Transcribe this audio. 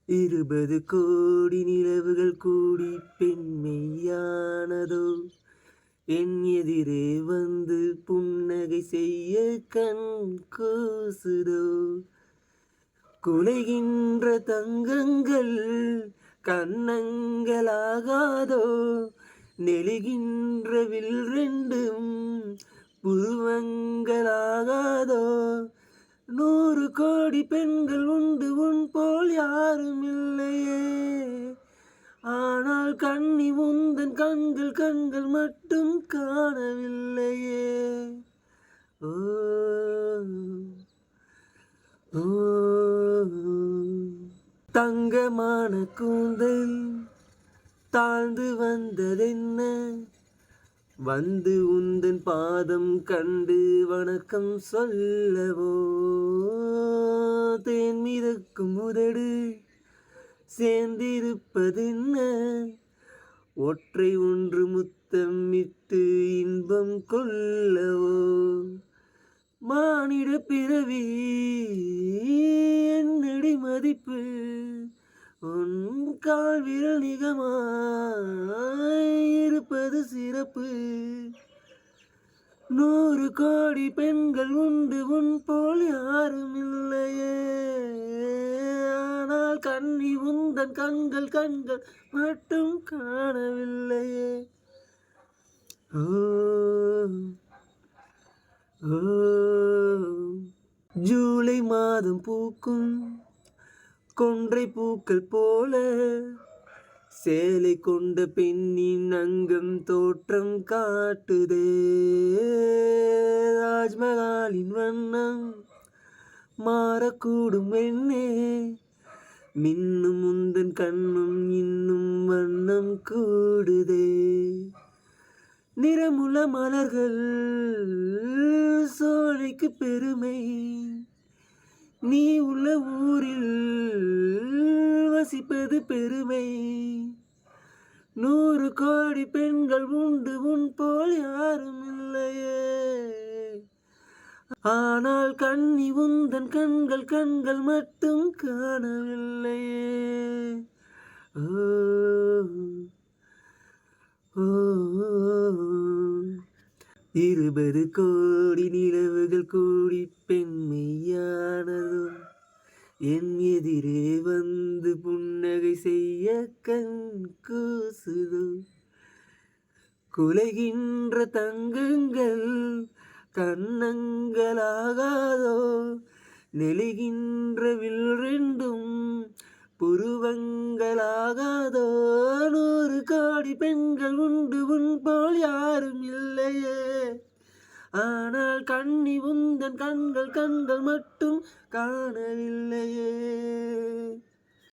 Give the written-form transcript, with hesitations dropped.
20 கோடி நிலவுகள் கூடி பெண்மையானதோ, என் எதிரே வந்து புன்னகை செய்ய கண் கூசுதோ. குலைகின்ற தங்கங்கள் கன்னங்களாகாதோ, நெளிகின்ற வில் ரெண்டும் புருவங்களாகாதோ. 100 கோடி பெண்கள் உண்டு, உன் போல் யாரும் இல்லையே. ஆனால் கண்ணி உந்தன் கண்கள் கண்கள் மட்டும் காணவில்லையே. ஓ ஓ தங்கமான கூந்தல் தாழ்ந்து வந்ததென்ன, வந்து உந்தன் பாதம் கண்டு வணக்கம் சொல்லவோ. தேன் மிதக்கும் உதடு சேர்ந்திருப்பதென்ன, ஒற்றை ஒன்று முத்தமிட்டு இன்பம் கொள்ளவோ. மானிட பிறவி என்னடி மதிப்பு, உன் கால் விரல் நிகமாயிருப்பது சிறப்பு. 100 கோடி பெண்கள் உண்டு, உன் போல் யாரும் இல்லையே. ஆனால் கண்ணி உந்தன் கண்கள் கண்கள் மட்டும் காணவில்லையே. ஓ ஓ ஜூலை மாதம் பூக்கும் கொன்றை பூக்கள் போல, சேலை கொண்ட பெண்ணின் அங்கம் தோற்றம் காட்டுதே. தாஜ்மஹாலின் வண்ணம் மாறக்கூடும் வெண்ணே, மின்னும் முந்தன் கண்ணும் இன்னும் வண்ணம் கூடுதே. நிறமுள்ள மலர்கள் சோலைக்கு பெருமை, நீ உள்ள ஊரில் வசிப்பது பெருமை. 100 கோடி பெண்கள் உண்டு, உன் போல் யாரும் இல்லையே. ஆனால் கண்ணி உந்தன் கண்கள் கண்கள் மட்டும் காணவில்லையே. ஓ ஓ 20 கோடி நிலவுகள் கூடி பெண்மையானதோ, என் எதிரே வந்து புன்னகை செய்ய கண் கூசுதோ. குலைகின்ற தங்கங்கள் கன்னங்களாகாதோ, நெளிகின்ற வில் ரெண்டும் புருவங்களாகாதோ. 100 கோடி பெண்கள் உண்டு, உன் போல் யாரும் இல்லையே. ஆனால் கண்ணி உந்தன் கண்கள் கண்கள் மட்டும் காணவில்லையே.